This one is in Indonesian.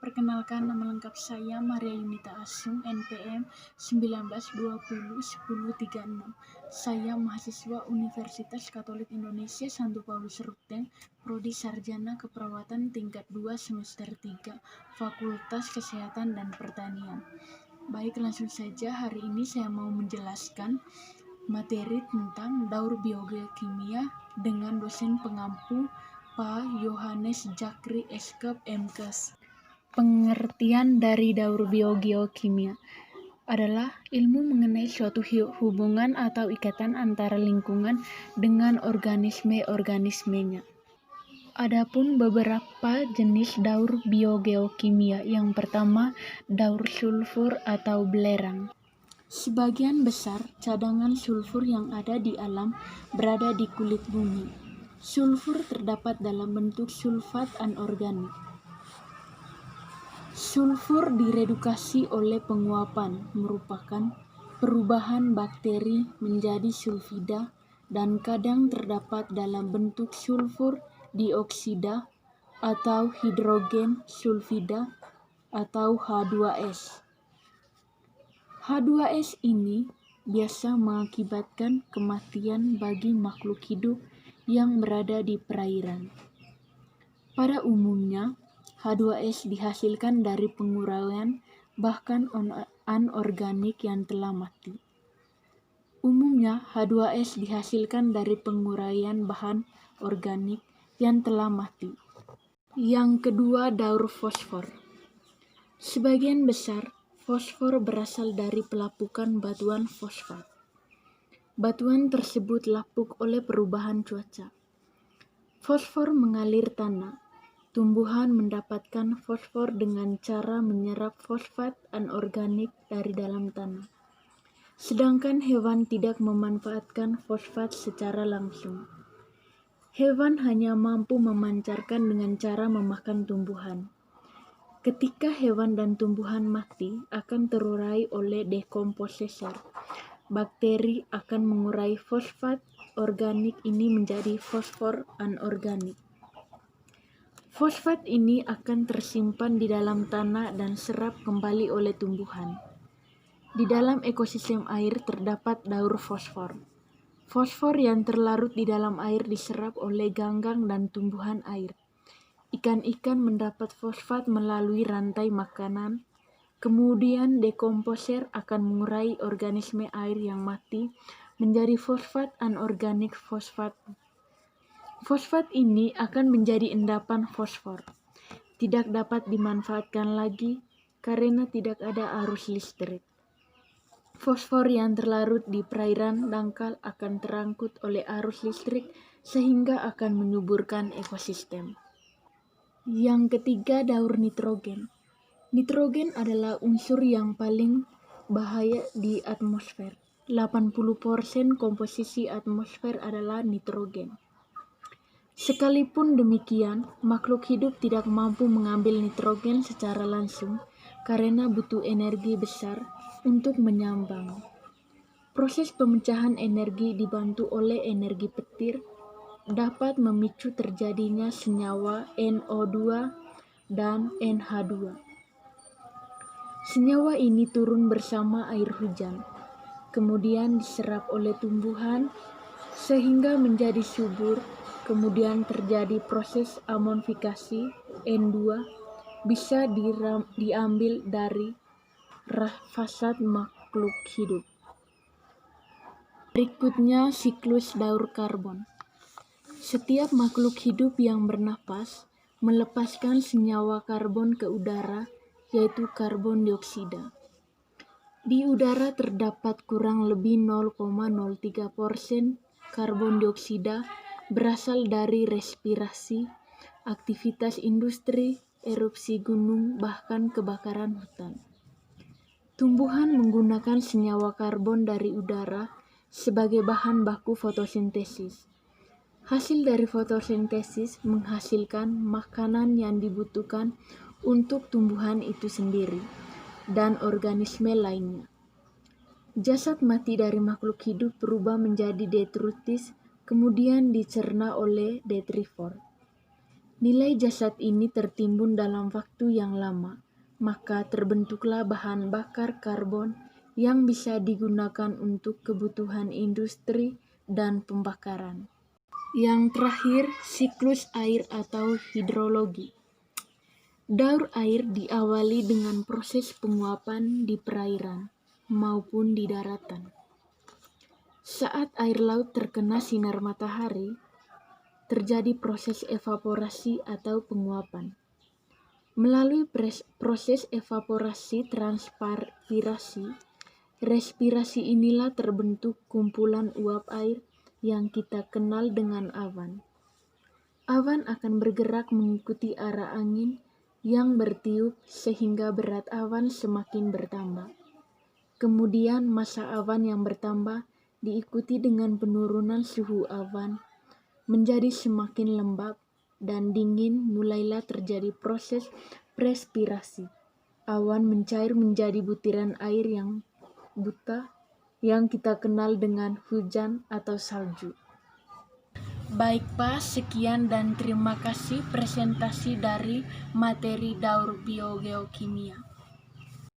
Perkenalkan, nama lengkap saya Maria Yunita Asung, NPM 19201036. Saya mahasiswa Universitas Katolik Indonesia Santo Paulus Ruteng, Prodi Sarjana Keperawatan tingkat 2 semester 3, Fakultas Kesehatan dan Pertanian. Baik, langsung saja hari ini saya mau menjelaskan materi tentang daur biogeokimia dengan dosen pengampu Pak Yohanes Jakri Eskap MKes. Pengertian dari daur biogeokimia adalah ilmu mengenai suatu hubungan atau ikatan antara lingkungan dengan organisme-organismenya. Adapun beberapa jenis daur biogeokimia, yang pertama daur sulfur atau belerang. Sebagian besar cadangan sulfur yang ada di alam berada di kulit bumi. Sulfur terdapat dalam bentuk sulfat anorganik. Sulfur diredukasi oleh penguapan, merupakan perubahan bakteri menjadi sulfida dan kadang terdapat dalam bentuk sulfur dioksida atau hidrogen sulfida atau H2S. H2S ini biasa mengakibatkan kematian bagi makhluk hidup yang berada di perairan. Pada umumnya, H2S dihasilkan dari penguraian bahkan anorganik yang telah mati. Umumnya, H2S dihasilkan dari penguraian bahan organik yang telah mati. Yang kedua, daur fosfor. Sebagian besar fosfor berasal dari pelapukan batuan fosfat. Batuan tersebut lapuk oleh perubahan cuaca. Fosfor mengalir tanah. Tumbuhan mendapatkan fosfor dengan cara menyerap fosfat anorganik dari dalam tanah. Sedangkan hewan tidak memanfaatkan fosfat secara langsung. Hewan hanya mampu memancarkan dengan cara memakan tumbuhan. Ketika hewan dan tumbuhan mati, akan terurai oleh dekomposesor. Bakteri akan mengurai fosfat organik ini menjadi fosfor anorganik. Fosfat ini akan tersimpan di dalam tanah dan serap kembali oleh tumbuhan. Di dalam ekosistem air terdapat daur fosfor. Fosfor yang terlarut di dalam air diserap oleh ganggang dan tumbuhan air. Ikan-ikan mendapat fosfat melalui rantai makanan. Kemudian dekomposer akan mengurai organisme air yang mati menjadi fosfat anorganik fosfat. Fosfat ini akan menjadi endapan fosfor. Tidak dapat dimanfaatkan lagi karena tidak ada arus listrik. Fosfor yang terlarut di perairan dangkal akan terangkut oleh arus listrik sehingga akan menyuburkan ekosistem. Yang ketiga, daur nitrogen. Nitrogen adalah unsur yang paling bahaya di atmosfer. 80% komposisi atmosfer adalah nitrogen. Sekalipun demikian, makhluk hidup tidak mampu mengambil nitrogen secara langsung karena butuh energi besar untuk menyambang. Proses pemecahan energi dibantu oleh energi petir dapat memicu terjadinya senyawa NO2 dan NH2. Senyawa ini turun bersama air hujan, kemudian diserap oleh tumbuhan sehingga menjadi subur. Kemudian terjadi proses amonifikasi, N2 bisa diambil dari fasad makhluk hidup. Berikutnya, siklus daur karbon. Setiap makhluk hidup yang bernapas melepaskan senyawa karbon ke udara, yaitu karbon dioksida. Di udara terdapat kurang lebih 0,03% karbon dioksida berasal dari respirasi, aktivitas industri, erupsi gunung, bahkan kebakaran hutan. Tumbuhan menggunakan senyawa karbon dari udara sebagai bahan baku fotosintesis. Hasil dari fotosintesis menghasilkan makanan yang dibutuhkan untuk tumbuhan itu sendiri dan organisme lainnya. Jasad mati dari makhluk hidup berubah menjadi detritus, kemudian dicerna oleh detrivor. Nilai jasad ini tertimbun dalam waktu yang lama, maka terbentuklah bahan bakar karbon yang bisa digunakan untuk kebutuhan industri dan pembakaran. Yang terakhir, siklus air atau hidrologi. Daur air diawali dengan proses penguapan di perairan maupun di daratan. Saat air laut terkena sinar matahari, terjadi proses evaporasi atau penguapan. Melalui proses evaporasi transpirasi, respirasi inilah terbentuk kumpulan uap air yang kita kenal dengan awan. Awan akan bergerak mengikuti arah angin yang bertiup sehingga berat awan semakin bertambah. Kemudian massa awan yang bertambah diikuti dengan penurunan suhu awan menjadi semakin lembab dan dingin. Mulailah terjadi proses perspirasi. Awan mencair menjadi butiran air yang buta yang kita kenal dengan hujan atau salju. Baik Pak, sekian dan terima kasih presentasi dari materi daur biogeokimia.